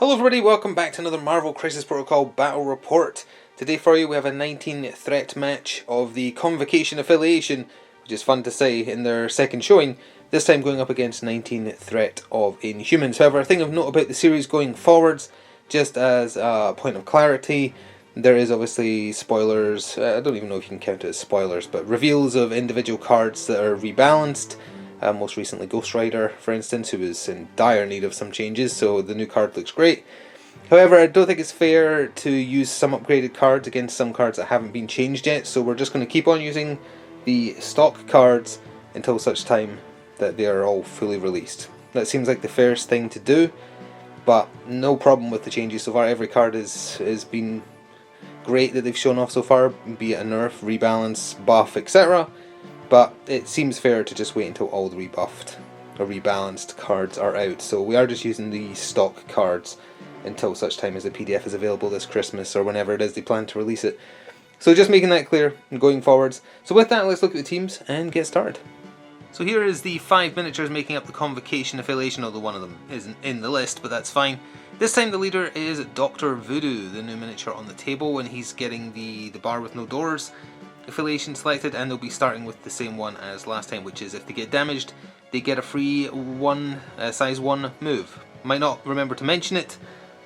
Hello everybody, welcome back to another Marvel Crisis Protocol Battle Report. Today for you we have a 19 threat match of the Convocation affiliation, which is fun to say, in their second showing, this time going up against 19 threat of Inhumans. However, a thing of note about the series going forwards, just as a point of clarity, there is obviously spoilers, I don't even know if you can count it as spoilers, but reveals of individual cards that are rebalanced. Most recently Ghost Rider, for instance, who was in dire need of some changes, so the new card looks great. However, I don't think it's fair to use some upgraded cards against some cards that haven't been changed yet, so we're just going to keep on using the stock cards until such time that they are all fully released. That seems like the fairest thing to do, but no problem with the changes so far. Every card has been great that they've shown off so far, be it a nerf, rebalance, buff, etc. But it seems fair to just wait until all the rebuffed or rebalanced cards are out. So we are just using the stock cards until such time as the PDF is available this Christmas or whenever it is they plan to release it. So just making that clear going forwards. So with that, let's look at the teams and get started. So here is the 5 miniatures making up the Convocation affiliation, although one of them isn't in the list, but that's fine. This time the leader is Doctor Voodoo, the new miniature on the table, and he's getting the bar with no doors affiliation selected, and they'll be starting with the same one as last time, which is if they get damaged, they get a free size 1 move. Might not remember to mention it,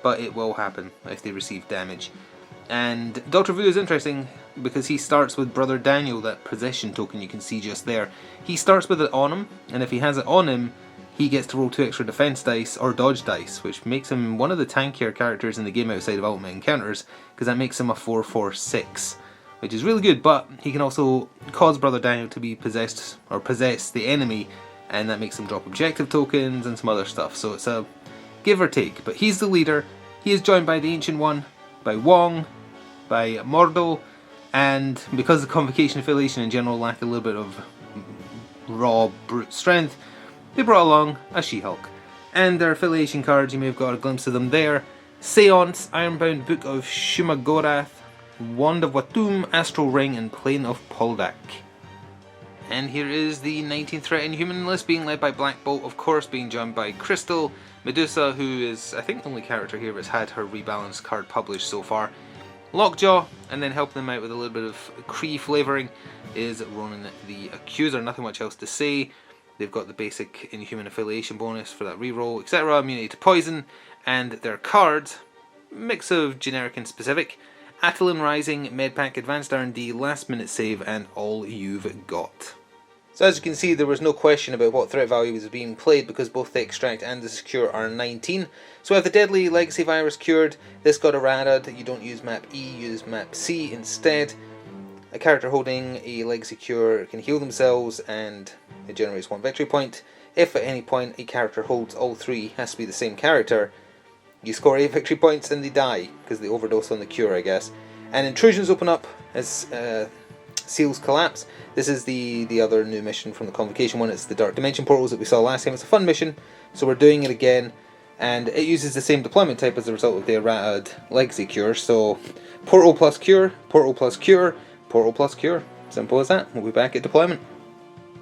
but it will happen if they receive damage. And Doctor Voodoo is interesting because he starts with Brother Daniel, that possession token you can see just there. He starts with it on him, and if he has it on him, he gets to roll 2 extra defense dice or dodge dice, which makes him one of the tankier characters in the game outside of Ultimate Encounters, because that makes him a 4/4/6. Which is really good, but he can also cause Brother Daniel to be possessed or possess the enemy, and that makes him drop objective tokens and some other stuff. So it's a give or take, but he's the leader. He is joined by the Ancient One, by Wong, by Mordo, and because the Convocation affiliation in general lack a little bit of raw brute strength, they brought along a She-Hulk. And their affiliation cards, you may have got a glimpse of them there: Seance, Ironbound Book of Shumagorath, Wand of Watum, Astral Ring, and Plane of Poldak. And here is the 19th threat Inhuman list, being led by Black Bolt, of course, being joined by Crystal, Medusa, who is, I think, the only character here that's had her rebalanced card published so far, Lockjaw, and then helping them out with a little bit of Kree flavouring is Ronan the Accuser. Nothing much else to say. They've got the basic Inhuman affiliation bonus for that reroll, etc., immunity to poison, and their cards, mix of generic and specific: Attilan Rising, Medpack, Advanced R&D, Last Minute Save, and All You've Got. So as you can see, there was no question about what threat value was being played because both the Extract and the Secure are 19. So we have the Deadly Legacy Virus cured. This got errata. You don't use map E, use map C instead. A character holding a Legacy Cure can heal themselves and it generates 1 victory point. If at any point a character holds all 3, has to be the same character, you score 8 victory points and they die, because they overdose on the cure, I guess. And intrusions open up as seals collapse. This is the other new mission from the Convocation one. It's the Dark Dimension portals that we saw last time. It's a fun mission, so we're doing it again. And it uses the same deployment type as a result of the errated Legacy Cure. So portal plus cure, portal plus cure, portal plus cure. Simple as that. We'll be back at deployment.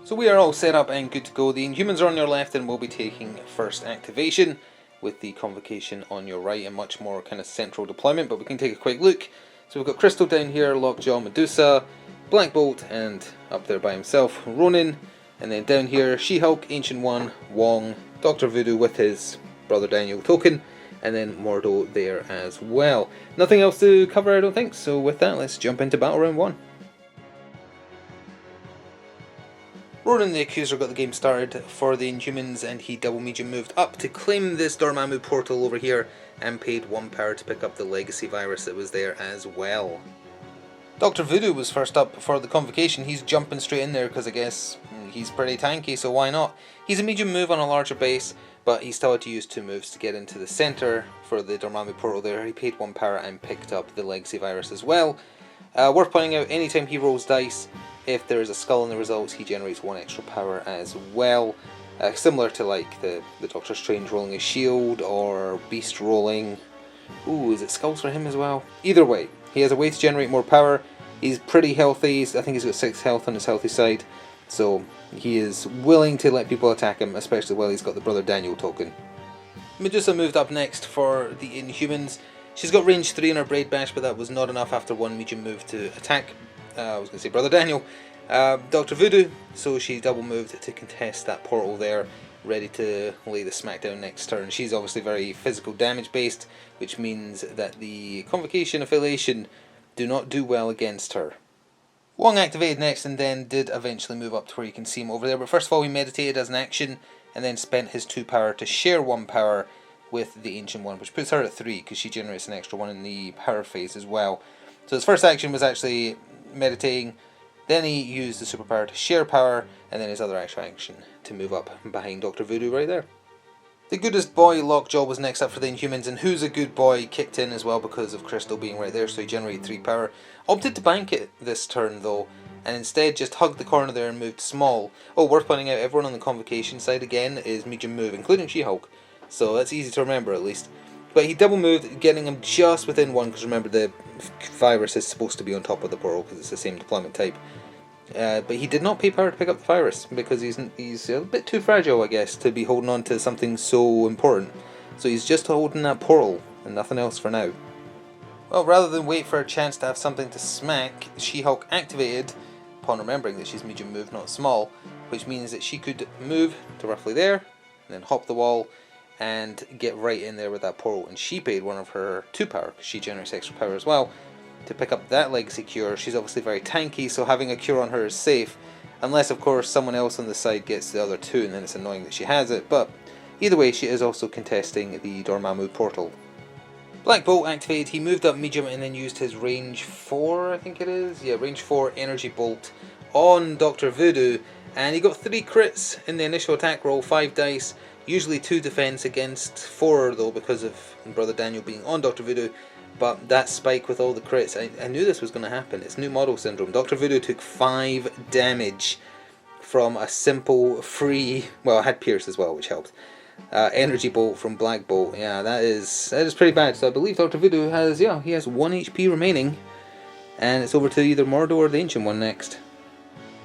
So we are all set up and good to go. The Inhumans are on your left and we'll be taking first activation, with the Convocation on your right, and much more kind of central deployment, but we can take a quick look. So we've got Crystal down here, Lockjaw, Medusa, Black Bolt, and up there by himself, Ronan, and then down here, She-Hulk, Ancient One, Wong, Doctor Voodoo with his Brother Daniel token, and then Mordo there as well. Nothing else to cover, I don't think, so with that, let's jump into Battle Round 1. Ronan the Accuser got the game started for the Inhumans, and he double medium moved up to claim this Dormammu portal over here and paid 1 power to pick up the Legacy Virus that was there as well. Dr. Voodoo was first up for the Convocation. He's jumping straight in there because I guess he's pretty tanky, so why not? He's a medium move on a larger base, but he still had to use 2 moves to get into the centre for the Dormammu portal there. He paid 1 power and picked up the Legacy Virus as well. Worth pointing out, anytime he rolls dice, if there is a skull in the results, he generates 1 extra power as well. Similar to like the Doctor Strange rolling a shield, or Beast rolling... Ooh, is it skulls for him as well? Either way, he has a way to generate more power. He's pretty healthy. I think he's got 6 health on his healthy side. So he is willing to let people attack him, especially while he's got the Brother Daniel token. Medusa moved up next for the Inhumans. She's got range 3 in her Braid Bash, but that was not enough after one medium move to attack. I was going to say Brother Daniel. Doctor Voodoo, so she double moved to contest that portal there, ready to lay the smackdown next turn. She's obviously very physical damage based, which means that the Convocation affiliation do not do well against her. Wong activated next and then did eventually move up to where you can see him over there, but first of all he meditated as an action and then spent his 2 power to share 1 power with the Ancient One, which puts her at 3 because she generates an extra 1 in the power phase as well. So his first action was actually meditating, then he used the superpower to share power, and then his other action to move up behind Doctor Voodoo right there. The Goodest Boy Lockjaw was next up for the Inhumans, and Who's a Good Boy kicked in as well because of Crystal being right there, so he generated 3 power. Opted to bank it this turn though, and instead just hugged the corner there and moved small. Oh, worth pointing out, everyone on the Convocation side again is medium move, including She-Hulk, so that's easy to remember at least. But he double moved, getting him just within 1, because remember the virus is supposed to be on top of the portal because it's the same deployment type. But he did not pay power to pick up the virus because he's a bit too fragile, I guess, to be holding on to something so important. So he's just holding that portal and nothing else for now. Well, rather than wait for a chance to have something to smack, She-Hulk activated upon remembering that she's medium move, not small, which means that she could move to roughly there, and then hop the wall and get right in there with that portal. And she paid 1 of her 2 power, because she generates extra power as well, to pick up that legacy cure. She's obviously very tanky, so having a cure on her is safe, unless of course someone else on the side gets the other 2, and then it's annoying that she has it, but either way she is also contesting the Dormammu portal. Black Bolt activated, he moved up medium and then used his range 4, I think it is, yeah, range 4 energy bolt on Doctor Voodoo, and he got 3 crits in the initial attack roll, 5 dice, usually 2 defense against 4 though because of Brother Daniel being on Doctor Voodoo. But that spike with all the crits, I knew this was going to happen. It's new model syndrome. Doctor Voodoo took 5 damage from a simple free, well, it had Pierce as well, which helped. Energy Bolt from Black Bolt. Yeah, that is pretty bad. So I believe Doctor Voodoo has, yeah, he has 1 HP remaining. And it's over to either Mordo or the Ancient One next.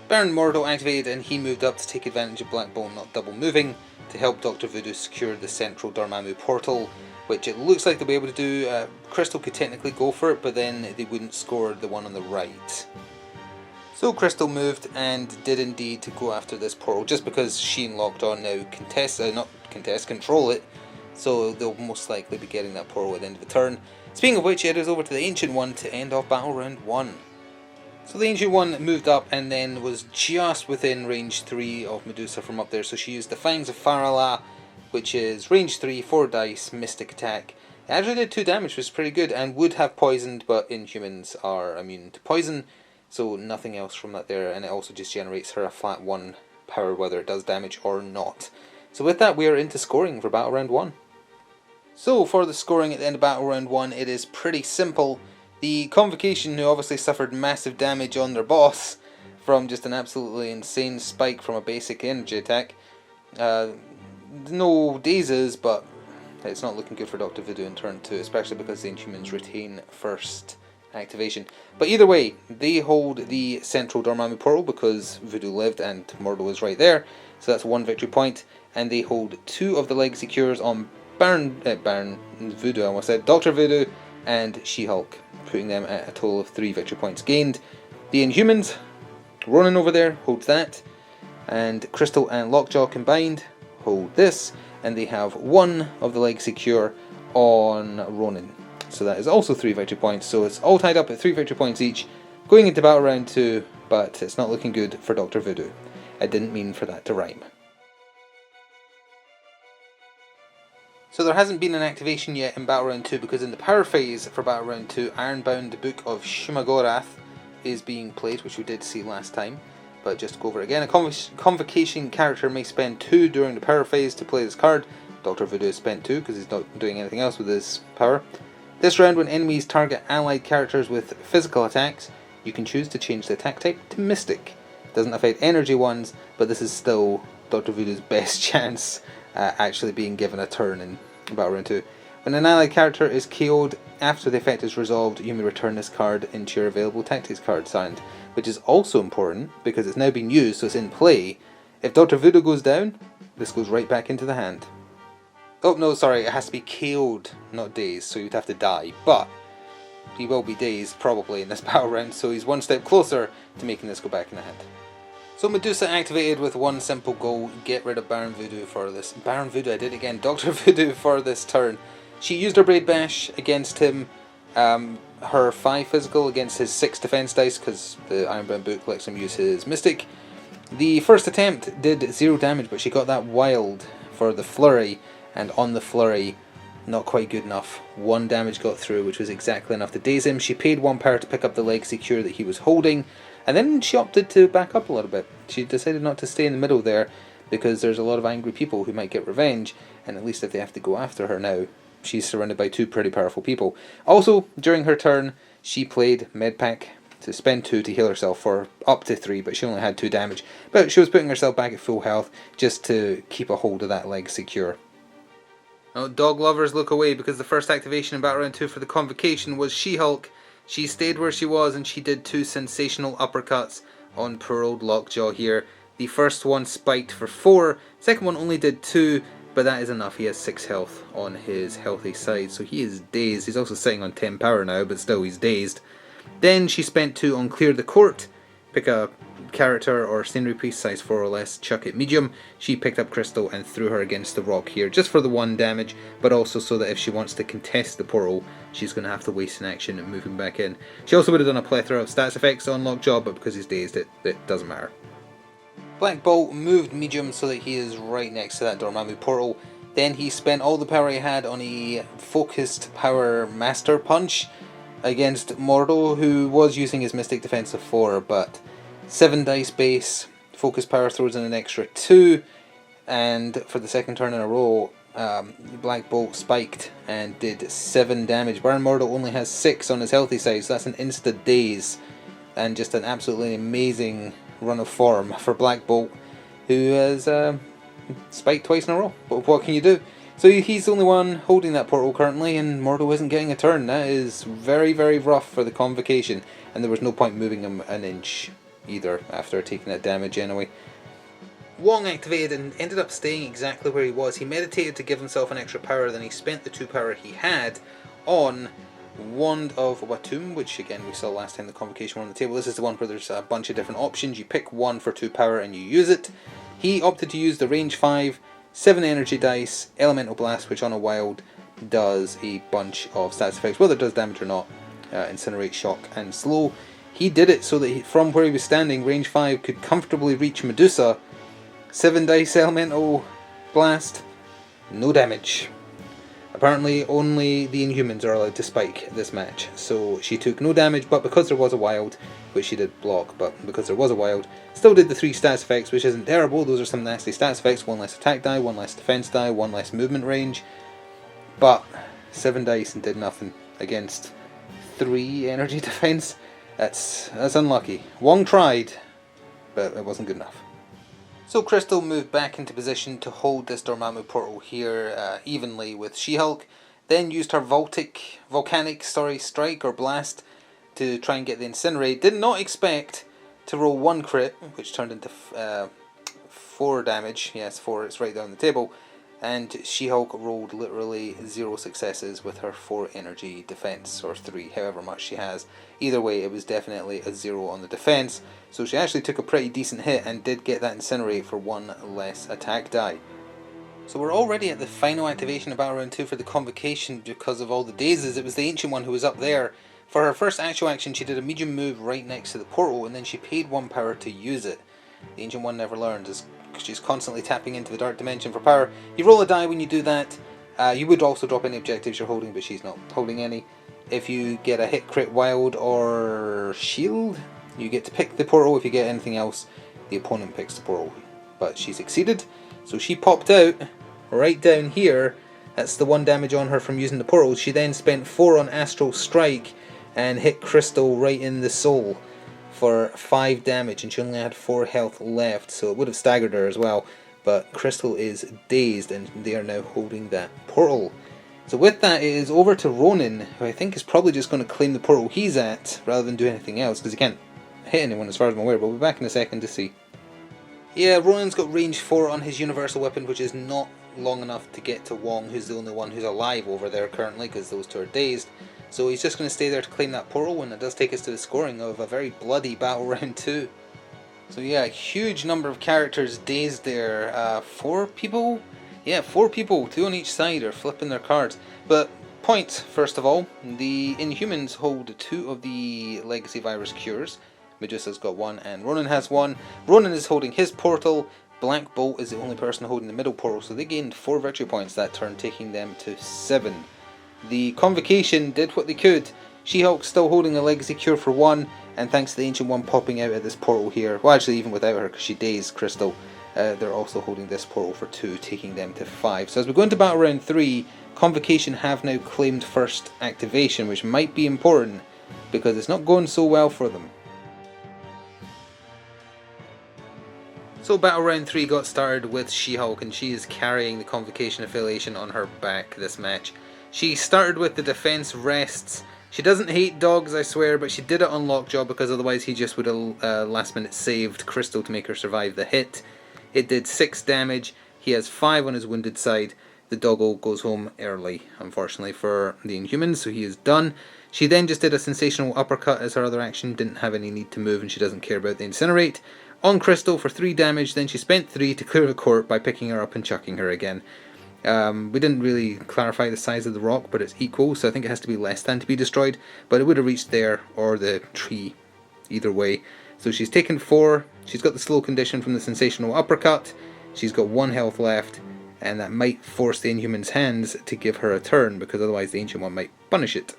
Baron Mordo activated and he moved up to take advantage of Black Bolt not double moving to help Doctor Voodoo secure the central Dormammu portal, which it looks like they'll be able to do. Crystal could technically go for it, but then they wouldn't score the one on the right. So Crystal moved and did indeed to go after this portal, just because she and Lockjaw now control it, so they'll most likely be getting that portal at the end of the turn. Speaking of which, it is over to the Ancient One to end off battle round 1. So the Ancient One moved up and then was just within range 3 of Medusa from up there, so she used the Fangs of Farala, which is range 3, 4 dice, mystic attack. It actually did 2 damage, which is pretty good, and would have poisoned, but Inhumans are immune to poison, so nothing else from that there, and it also just generates her a flat 1 power whether it does damage or not. So with that, we are into scoring for Battle Round 1. So for the scoring at the end of Battle Round 1, it is pretty simple. The Convocation, who obviously suffered massive damage on their boss from just an absolutely insane spike from a basic energy attack, no dazes, but it's not looking good for Doctor Voodoo in turn 2, especially because the Inhumans retain first activation. But either way, they hold the central Dormammu portal because Voodoo lived and Mordo was right there, so that's 1 victory point, and they hold 2 of the legacy cures on Baron Voodoo, I almost said, Doctor Voodoo and She-Hulk, putting them at a total of 3 victory points gained. The Inhumans, Ronan over there holds that, and Crystal and Lockjaw combined hold this, and they have 1 of the legacy cure on Ronan. So that is also 3 victory points, so it's all tied up at 3 victory points each, going into Battle Round 2, but it's not looking good for Doctor Voodoo. I didn't mean for that to rhyme. So there hasn't been an activation yet in Battle Round 2, because in the power phase for Battle Round 2, Ironbound Book of Shumagorath is being played, which we did see last time. But just to go over it again, a Convocation character may spend 2 during the power phase to play this card. Doctor Voodoo has spent 2 because he's not doing anything else with his power. This round, when enemies target allied characters with physical attacks, you can choose to change the attack type to Mystic. It doesn't affect energy ones, but this is still Doctor Voodoo's best chance actually being given a turn in Battle Round 2. When an allied character is KO'd after the effect is resolved, you may return this card into your available tactics card stand, which is also important because it's now been used, so it's in play. If Doctor Voodoo goes down, this goes right back into the hand. Oh no, sorry, it has to be KO'd, not dazed, so you'd have to die. But he will be dazed probably in this battle round, so he's one step closer to making this go back in the hand. So Medusa activated with one simple goal: get rid of Baron Voodoo for this. Baron Voodoo, I did it again. Doctor Voodoo for this turn. She used her Braid Bash against him. Her 5 physical against his 6 defense dice, because the Ironbound book lets him use his Mystic. The first attempt did 0 damage, but she got that wild for the flurry, and on the flurry, not quite good enough. 1 damage got through, which was exactly enough to daze him. She paid 1 power to pick up the leg secure that he was holding, and then she opted to back up a little bit. She decided not to stay in the middle there, because there's a lot of angry people who might get revenge, and at least if they have to go after her now, she's surrounded by 2 pretty powerful people. Also, during her turn, she played Medpack to spend 2 to heal herself for up to 3, but she only had 2 damage. But she was putting herself back at full health just to keep a hold of that leg secure. Now, dog lovers look away, because the first activation in Battle Round 2 for the Convocation was She-Hulk. She stayed where she was and she did 2 sensational uppercuts on poor old Lockjaw here. The first one spiked for 4, second one only did 2, but that is enough. He has 6 health on his healthy side, so he is dazed. He's also sitting on 10 power now, but still he's dazed. Then she spent 2 on Clear the Court. Pick a character or scenery piece size 4 or less, chuck it medium. She picked up Crystal and threw her against the rock here, just for the 1 damage, but also so that if she wants to contest the portal, she's going to have to waste an action and move him back in. She also would have done a plethora of stats effects on Lockjaw, but because he's dazed, it doesn't matter. Black Bolt moved medium so that he is right next to that Dormammu portal. Then he spent all the power he had on a focused power Master Punch against Mordo, who was using his Mystic Defense of 4, but 7 dice base, focus power throws in an extra 2, and for the second turn in a row, Black Bolt spiked and did 7 damage. Baron Mordo only has 6 on his healthy side, so that's an insta daze, and just an absolutely amazing run of form for Black Bolt, who has spiked twice in a row. But what can you do? So he's the only one holding that portal currently, and Mordo isn't getting a turn. That is very, very rough for the Convocation, and there was no point moving him an inch either after taking that damage anyway. Wong activated and ended up staying exactly where he was. He meditated to give himself an extra power, then he spent the 2 power he had on Wand of Watum, which again we saw last time the Convocation were on the table. This is the one where there's a bunch of different options. You pick one for 2 power and you use it. He opted to use the range 5, 7 energy dice, Elemental Blast, which on a wild does a bunch of stats effects, whether it does damage or not. Incinerate, Shock and Slow. He did it so that from where he was standing, range 5 could comfortably reach Medusa. 7 dice Elemental Blast, no damage. Apparently only the Inhumans are allowed to spike this match, so she took no damage, but because there was a wild, which she did block, but because there was a wild, still did the 3 stats effects, which isn't terrible. Those are some nasty stats effects: 1 less attack die, 1 less defense die, 1 less movement range, but 7 dice and did nothing against 3 energy defense. That's unlucky. Wong tried, but it wasn't good enough. So Crystal moved back into position to hold this Dormammu portal here evenly with She-Hulk, then used her volcanic strike or blast to try and get the Incinerate. Did not expect to roll 1 crit, which turned into 4 damage. Yes, 4, it's right down the table. And She-Hulk rolled literally 0 successes with her 4 energy defense, or 3, however much she has. Either way, it was definitely a 0 on the defense, so she actually took a pretty decent hit and did get that Incinerate for 1 less attack die. So we're already at the final activation of Battle Round 2 for the Convocation because of all the dazes. It was the Ancient One who was up there. For her first actual action, she did a medium move right next to the portal, and then she paid 1 power to use it. The Ancient One never learned, as she's constantly tapping into the Dark Dimension for power. You roll a die when you do that. You would also drop any objectives you're holding, but she's not holding any. If you get a hit, crit, wild, or shield, you get to pick the portal. If you get anything else, the opponent picks the portal. But she succeeded, so she popped out right down here. That's the 1 damage on her from using the portal. She then spent 4 on Astral Strike and hit Crystal right in the soul for 5 damage, and she only had 4 health left, so it would have staggered her as well. But Crystal is dazed, and they are now holding that portal. So with that, it is over to Ronan, who I think is probably just going to claim the portal he's at, rather than do anything else, because he can't hit anyone as far as I'm aware, but we'll be back in a second to see. Yeah, Ronan's got range 4 on his universal weapon, which is not long enough to get to Wong, who's the only one who's alive over there currently, because those two are dazed. So he's just going to stay there to claim that portal, and it does take us to the scoring of a very bloody battle round 2. So yeah, a huge number of characters dazed there. 4 people? Yeah, 4 people, 2 on each side, are flipping their cards. But points, first of all, the Inhumans hold 2 of the Legacy Virus cures. Medusa's got 1 and Ronan has 1. Ronan is holding his portal. Black Bolt is the only person holding the middle portal, so they gained 4 victory points that turn, taking them to 7. The Convocation did what they could. She-Hulk's still holding a Legacy Cure for 1, and thanks to the Ancient One popping out at this portal here, well actually even without her because she dazed Crystal, they're also holding this portal for 2, taking them to 5. So as we go into Battle Round 3, Convocation have now claimed first activation, which might be important because it's not going so well for them. So Battle Round 3 got started with She-Hulk, and she is carrying the Convocation affiliation on her back this match. She started with the defense rests. She doesn't hate dogs, I swear, but she did it on Lockjaw because otherwise he just would have last minute saved Crystal to make her survive the hit. It did 6 damage. He has 5 on his wounded side. The doggo goes home early, unfortunately for the Inhumans, so he is done. She then just did a sensational uppercut as her other action, didn't have any need to move, and she doesn't care about the incinerate. On Crystal for 3 damage, then she spent 3 to clear the court by picking her up and chucking her again. We didn't really clarify the size of the rock, but it's equal, so I think it has to be less than to be destroyed, but it would have reached there or the tree, either way. So she's taken 4, she's got the slow condition from the sensational uppercut, she's got 1 health left, and that might force the Inhuman's hands to give her a turn, because otherwise the Ancient One might punish it.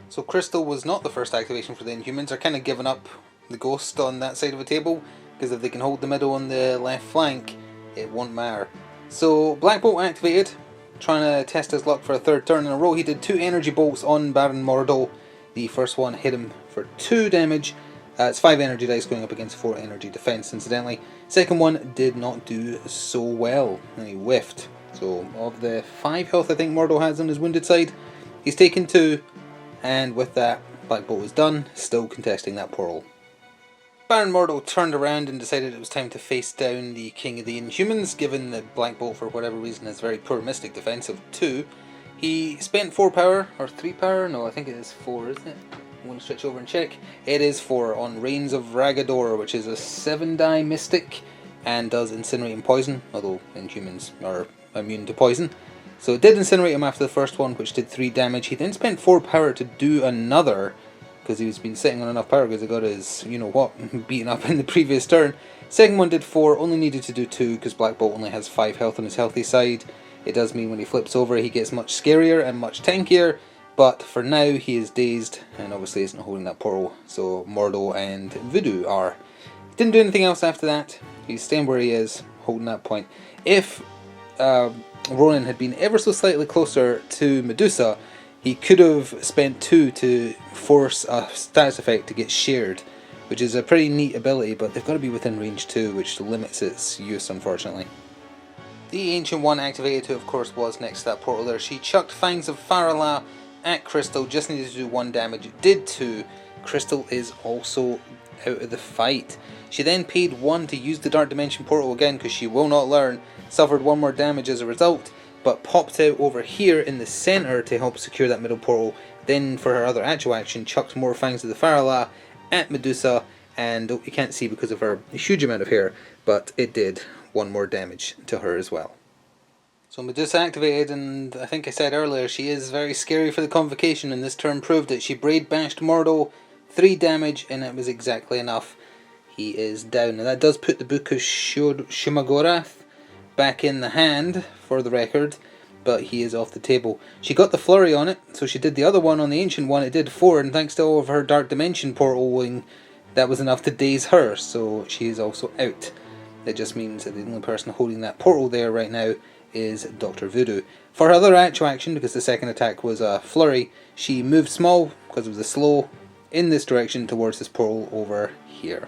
So Crystal was not the first activation for the Inhumans. They're kind of giving up the ghost on that side of the table, because if they can hold the middle on the left flank, it won't matter. So Black Bolt activated, trying to test his luck for a 3rd turn in a row. He did 2 energy bolts on Baron Mordo. The first one hit him for 2 damage. It's 5 energy dice going up against 4 energy defense, incidentally. Second one did not do so well, and he whiffed. So of the 5 health I think Mordo has on his wounded side, he's taken 2, and with that Black Bolt is done, still contesting that portal. Baron Mordo turned around and decided it was time to face down the King of the Inhumans, given that Black Bolt for whatever reason has very poor Mystic defense of 2. He spent 4 power, or 3 power, no I think it is 4, isn't it? I'm going to switch over and check. It is 4 on Reigns of Ragador, which is a 7-die Mystic and does incinerate and poison, although Inhumans are immune to poison. So it did incinerate him after the first one, which did 3 damage. He then spent 4 power to do another, because he's been sitting on enough power because he got his, you know what, beaten up in the previous turn. Second one did 4, only needed to do 2 because Black Bolt only has 5 health on his healthy side. It does mean when he flips over he gets much scarier and much tankier, but for now he is dazed and obviously isn't holding that portal, so Mordo and Voodoo are. Didn't do anything else after that. He's staying where he is, holding that point. If Ronan had been ever so slightly closer to Medusa, he could have spent 2 to force a status effect to get shared, which is a pretty neat ability, but they've got to be within range 2, which limits its use, unfortunately. The Ancient One activated, who of course was next to that portal there. She chucked Fangs of Farala at Crystal, just needed to do 1 damage, it did 2. Crystal is also out of the fight. She then paid 1 to use the Dark Dimension portal again, because she will not learn, suffered 1 more damage as a result, but popped out over here in the centre to help secure that middle portal. Then for her other actual action, chucked more Fangs of the Farala at Medusa, and you can't see because of her huge amount of hair, but it did 1 more damage to her as well. So Medusa activated, and I think I said earlier, she is very scary for the Convocation, and this turn proved it. She Braid Bashed Mordo, 3 damage, and it was exactly enough. He is down. Now that does put the Book of Shumagorath back in the hand, for the record, but he is off the table. She got the flurry on it, so she did the other one on the Ancient One, it did 4, and thanks to all of her Dark Dimension portaling, that was enough to daze her, so she is also out. That just means that the only person holding that portal there right now is Doctor Voodoo. For her other actual action, because the second attack was a flurry, she moved small, because it was a slow, in this direction towards this portal over here.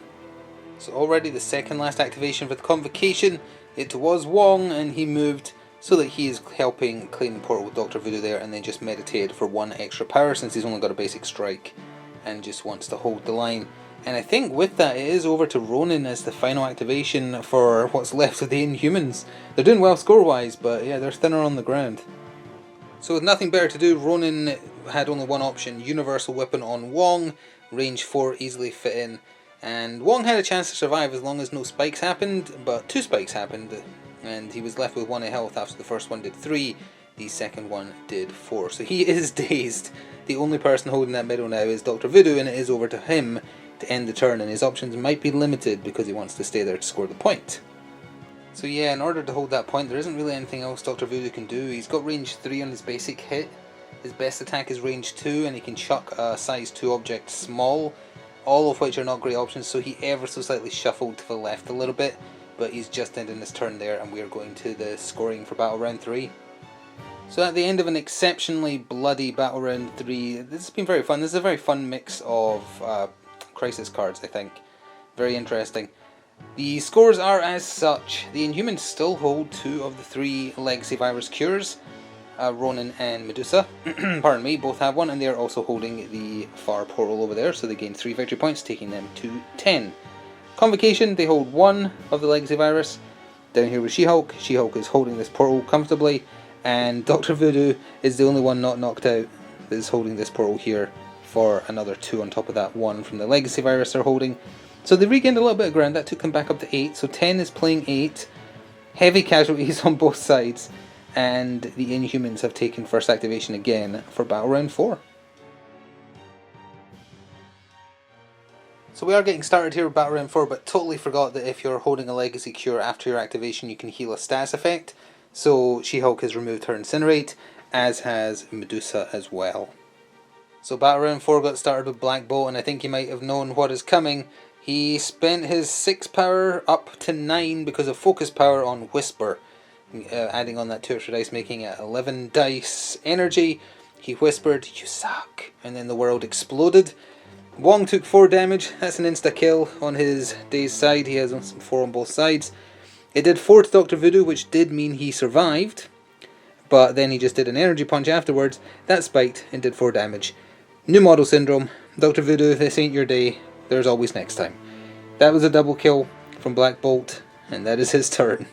So already the second last activation for the Convocation, it was Wong, and he moved so that he is helping claim the portal with Doctor Voodoo there, and then just meditated for 1 extra power since he's only got a basic strike and just wants to hold the line. And I think with that it is over to Ronin as the final activation for what's left of the Inhumans. They're doing well score-wise, but yeah, they're thinner on the ground. So with nothing better to do, Ronin had only one option, Universal Weapon on Wong, range 4, easily fit in. And Wong had a chance to survive as long as no spikes happened, but 2 spikes happened, and he was left with 1 health after the first one did 3, the second one did 4. So he is dazed. The only person holding that middle now is Doctor Voodoo, and it is over to him to end the turn, and his options might be limited because he wants to stay there to score the point. So yeah, in order to hold that point, there isn't really anything else Doctor Voodoo can do. He's got range 3 on his basic hit, his best attack is range 2, and he can chuck a size 2 object small, all of which are not great options, so he ever so slightly shuffled to the left a little bit, but he's just ending his turn there, and we are going to the scoring for Battle Round 3. So at the end of an exceptionally bloody Battle Round 3, this has been very fun. This is a very fun mix of Crisis cards, I think. Very interesting. The scores are as such. The Inhumans still hold 2 of the 3 Legacy Virus Cures. Ronin and Medusa, pardon me, both have one, and they are also holding the far portal over there, so they gain 3 victory points, taking them to 10. Convocation, they hold 1 of the Legacy Virus. Down here with She-Hulk, She-Hulk is holding this portal comfortably, and Doctor Voodoo is the only one not knocked out that is holding this portal here for another 2 on top of that 1 from the Legacy Virus they're holding. So they regained a little bit of ground, that took them back up to 8, so 10 is playing 8. Heavy casualties on both sides. And the Inhumans have taken first activation again for Battle Round 4. So we are getting started here with Battle Round 4, but totally forgot that if you're holding a Legacy Cure after your activation, you can heal a status effect. So She-Hulk has removed her Incinerate, as has Medusa as well. So Battle Round 4 got started with Black Bolt, and I think you might have known what is coming. He spent his 6 power up to 9 because of focus power on Whisper. Adding on that 2 extra dice, making it 11 dice energy. He whispered, "You suck," and then the world exploded. Wong took 4 damage, that's an insta-kill on his dazed side, he has 4 on both sides. It did 4 to Doctor Voodoo, which did mean he survived, but then he just did an energy punch afterwards, that spiked and did 4 damage. New model syndrome, Doctor Voodoo, this ain't your day, there's always next time. That was a double kill from Black Bolt, and that is his turn.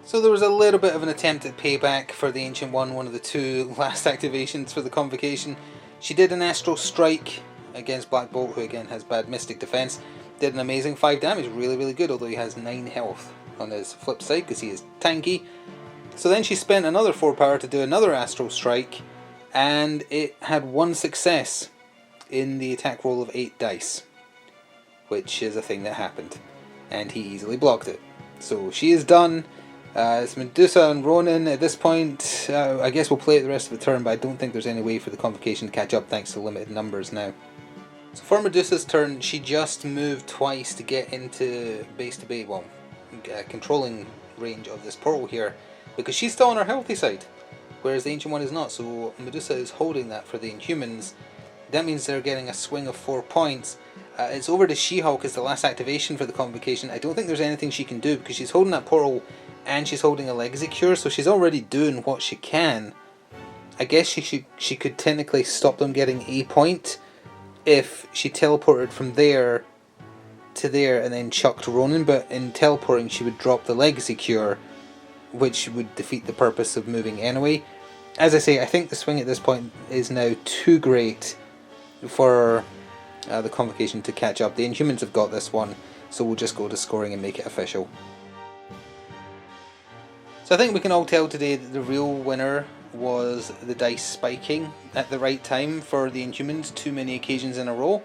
So there was a little bit of an attempt at payback for the Ancient One of the 2 last activations for the Convocation. She did an Astral Strike against Black Bolt, who again has bad Mystic Defense. Did an amazing 5 damage, really good, although he has 9 health on his flip side because he is tanky. So then she spent another 4 power to do another Astral Strike, and it had 1 success in the attack roll of 8 dice, which is a thing that happened, and he easily blocked it. So she is done. It's Medusa and Ronin at this point. I guess we'll play it the rest of the turn, but I don't think there's any way for the Convocation to catch up thanks to limited numbers now. So for Medusa's turn, she just moved twice to get into controlling range of this portal here, because she's still on her healthy side, whereas the Ancient One is not, so Medusa is holding that for the Inhumans. That means they're getting a swing of 4 points. It's over to She-Hulk as the last activation for the Convocation. I don't think there's anything she can do, because she's holding that portal and she's holding a Legacy Cure, so she's already doing what she can. I guess she could technically stop them getting a point if she teleported from there to there and then chucked Ronin, but in teleporting she would drop the Legacy Cure, which would defeat the purpose of moving anyway. As I say, I think the swing at this point is now too great for the Convocation to catch up. The Inhumans have got this one, so we'll just go to scoring and make it official. So I think we can all tell today that the real winner was the dice spiking at the right time for the Inhumans, 2 many occasions in a row,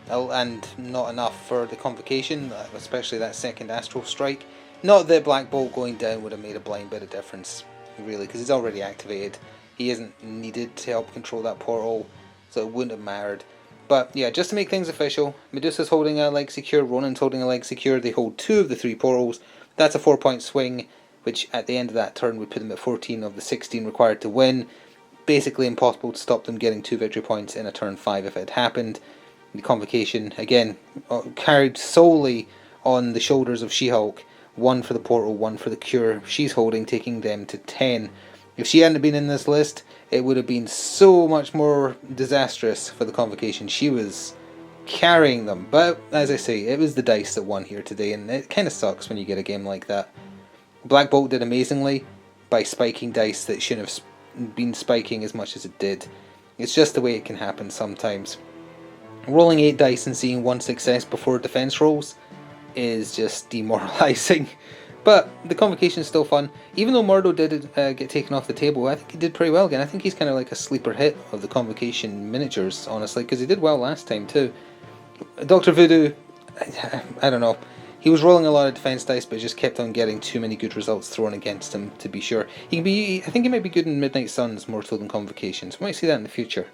and not enough for the Convocation, especially that second Astral Strike. Not that Black Bolt going down would have made a blind bit of difference, really, because he's already activated. He isn't needed to help control that portal, so it wouldn't have mattered. But yeah, just to make things official, Medusa's holding a Legacy Cure, Ronin's holding a Legacy Cure, they hold 2 of the 3 portals. That's a 4-point swing, which at the end of that turn would put them at 14 of the 16 required to win. Basically impossible to stop them getting 2 victory points in a turn 5 if it had happened. The Convocation, again, carried solely on the shoulders of She-Hulk. 1 for the portal, 1 for the cure she's holding, taking them to 10. If she hadn't been in this list, it would have been so much more disastrous for the Convocation. She was carrying them. But as I say, it was the dice that won here today, and it kind of sucks when you get a game like that. Black Bolt did amazingly by spiking dice that shouldn't have been spiking as much as it did. It's just the way it can happen sometimes. Rolling 8 dice and seeing 1 success before defense rolls is just demoralizing. But the Convocation is still fun. Even though Murdo did get taken off the table, I think he did pretty well again. I think he's kind of like a sleeper hit of the Convocation miniatures, honestly, because he did well last time too. Doctor Voodoo, I don't know. He was rolling a lot of defense dice, but just kept on getting too many good results thrown against him, to be sure. He can be, I think he might be good in Midnight Suns more so than Convocation, so we might see that in the future.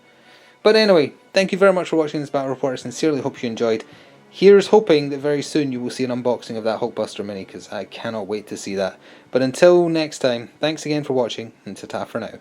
But anyway, thank you very much for watching this battle report. I sincerely hope you enjoyed. Here's hoping that very soon you will see an unboxing of that Hulkbuster mini, because I cannot wait to see that. But until next time, thanks again for watching, and ta-ta for now.